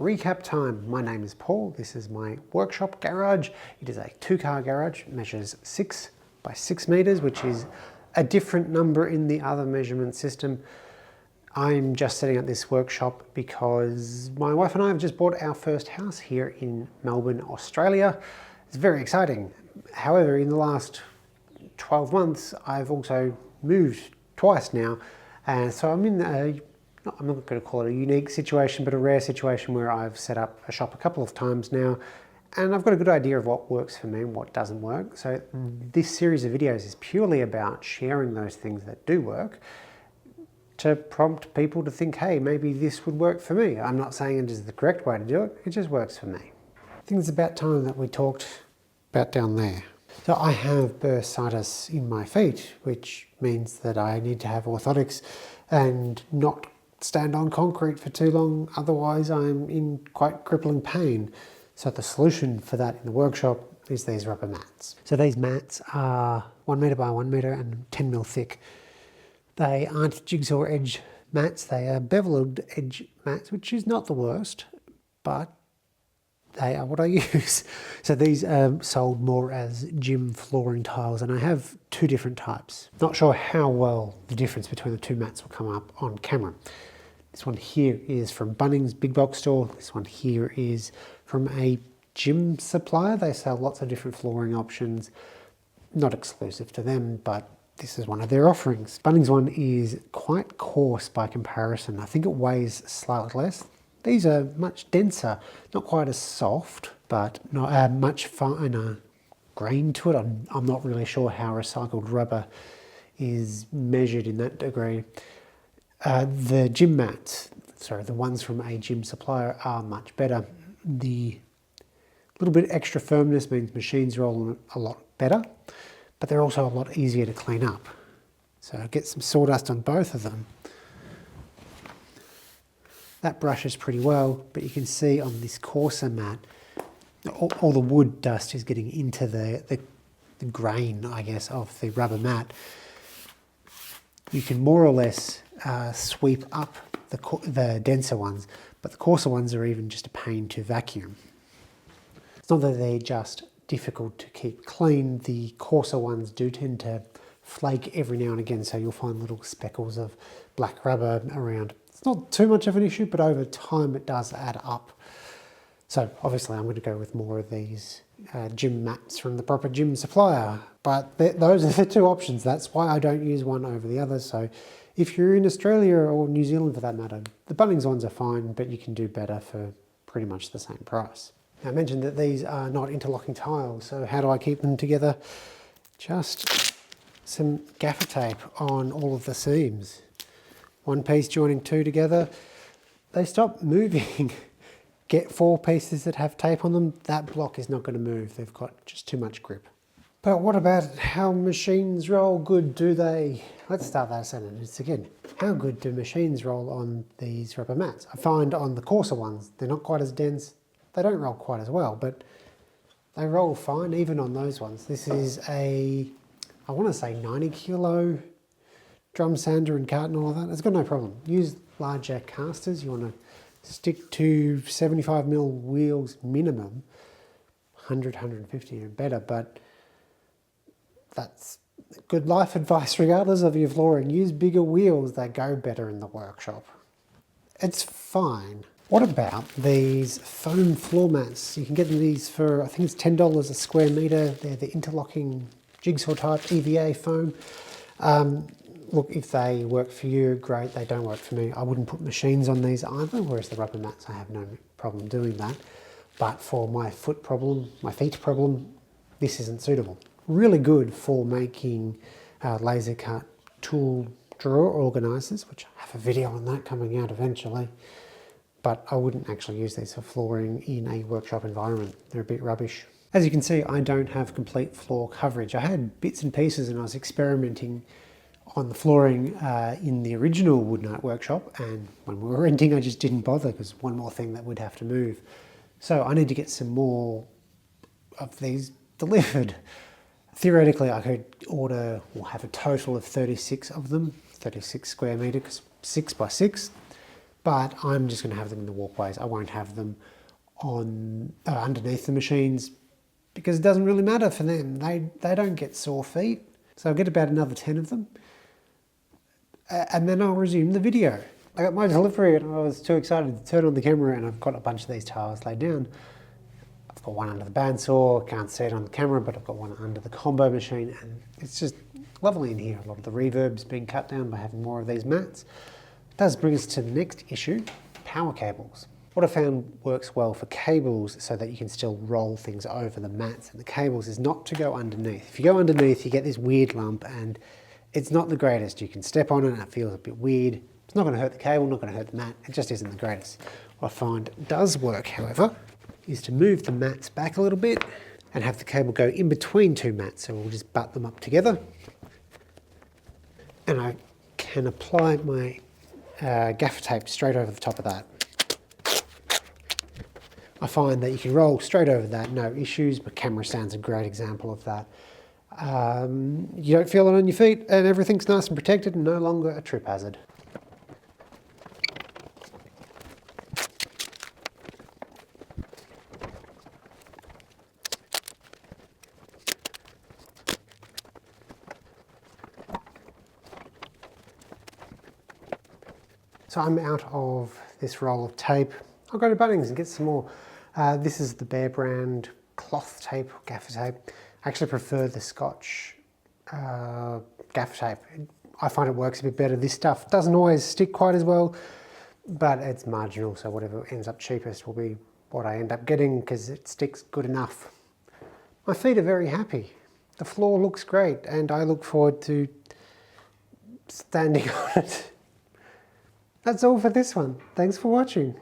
Recap time. My name is Paul. This is my workshop garage. It is a 2-car garage. It measures 6 by 6 meters, which is a different number in the other measurement system. I'm just setting up this workshop because my wife and I have just bought our first house here in Melbourne, Australia. It's very exciting. However, in the last 12 months, I've also moved twice now. And so I'm in I'm not going to call it a unique situation, but a rare situation where I've set up a shop a couple of times now. And I've got a good idea of what works for me and what doesn't work. So this series of videos is purely about sharing those things that do work to prompt people to think, hey, maybe this would work for me. I'm not saying it is the correct way to do it, it just works for me. I think it's about time that we talked about down there. So I have bursitis in my feet, which means that I need to have orthotics and not stand on concrete for too long, otherwise I'm in quite crippling pain. So the solution for that in the workshop is these rubber mats. So these mats are 1 meter by 1 meter and 10 mil thick. They aren't jigsaw edge mats, they are beveled edge mats, which is not the worst, but they are what I use. So these are sold more as gym flooring tiles, and I have 2 different types. Not sure how well the difference between the 2 mats will come up on camera. This one here is from Bunnings big box store. This one here is from a gym supplier. They sell lots of different flooring options, not exclusive to them, but this is one of their offerings. Bunnings one is quite coarse by comparison. I think it weighs slightly less. These are much denser, not quite as soft, but not much finer grain to it. I'm not really sure how recycled rubber is measured in that degree. The gym mats, the ones from a gym supplier are much better. The little bit extra firmness means machines roll a lot better, but they're also a lot easier to clean up. So get some sawdust on both of them. That brushes pretty well, but you can see on this coarser mat, all the wood dust is getting into the grain, I guess, of the rubber mat. You can more or less sweep up the denser ones, but the coarser ones are even just a pain to vacuum. It's not that they're just difficult to keep clean, the coarser ones do tend to flake every now and again, so you'll find little speckles of black rubber around. It's not too much of an issue, but over time it does add up. So obviously I'm going to go with more of these gym mats from the proper gym supplier, but those are the 2 options. That's why I don't use one over the other. So if you're in Australia or New Zealand for that matter, the Bunnings ones are fine, but you can do better for pretty much the same price. Now, I mentioned that these are not interlocking tiles, so how do I keep them together? Just some gaffer tape on all of the seams. 1 piece joining 2 together. They stop moving. Get 4 pieces that have tape on them. That block is not going to move. They've got just too much grip. But what about how machines roll? Good do they? Let's start that sentence again. How good do machines roll on these rubber mats? I find on the coarser ones, they're not quite as dense. They don't roll quite as well, but they roll fine even on those ones. This is I want to say 90 kilo drum sander and cart and all of that. It's got no problem. Use larger casters. You want to stick to 75 mil wheels minimum, 100, 150 and better, but that's good life advice regardless of your flooring. Use bigger wheels, they go better in the workshop. It's fine. What about these foam floor mats? You can get these for, I think it's $10 a square meter. They're the interlocking jigsaw type EVA foam. Look, if they work for you, great. They don't work for me. I wouldn't put machines on these either, whereas the rubber mats, I have no problem doing that. But for my feet problem, this isn't suitable. Really good for making laser cut tool drawer organizers, which I have a video on that coming out eventually. But I wouldn't actually use these for flooring in a workshop environment. They're a bit rubbish. As you can see, I don't have complete floor coverage. I had bits and pieces and I was experimenting on the flooring in the original Wood Night workshop, and when we were renting I just didn't bother because one more thing that would have to move. So I need to get some more of these delivered. Theoretically I could order or have a total of 36 of them, 36 square metre, because 6 by 6. but I'm just going to have them in the walkways. I won't have them on underneath the machines because it doesn't really matter for them. They don't get sore feet. So I'll get about another 10 of them and then I'll resume the video. I got my delivery and I was too excited to turn on the camera, and I've got a bunch of these tiles laid down. I've got one under the bandsaw, can't see it on the camera, but I've got one under the combo machine, and it's just lovely in here. A lot of the reverb's being cut down by having more of these mats. It does bring us to the next issue, power cables. What I found works well for cables so that you can still roll things over the mats and the cables is not to go underneath. If you go underneath, you get this weird lump and it's not the greatest. You can step on it and it feels a bit weird. It's not going to hurt the cable, not going to hurt the mat. It just isn't the greatest. What I find does work, however, is to move the mats back a little bit and have the cable go in between two mats. So we'll just butt them up together. And I can apply my gaffer tape straight over the top of that. I find that you can roll straight over that, no issues. My camera stand's a great example of that. You don't feel it on your feet and everything's nice and protected and no longer a trip hazard. So I'm out of this roll of tape. I'll go to Bunnings and get some more. This is the Bear brand cloth tape, gaffer tape. I actually prefer the Scotch gaffer tape. I find it works a bit better. This stuff doesn't always stick quite as well, but it's marginal, so whatever ends up cheapest will be what I end up getting because it sticks good enough. My feet are very happy. The floor looks great and I look forward to standing on it. That's all for this one. Thanks for watching.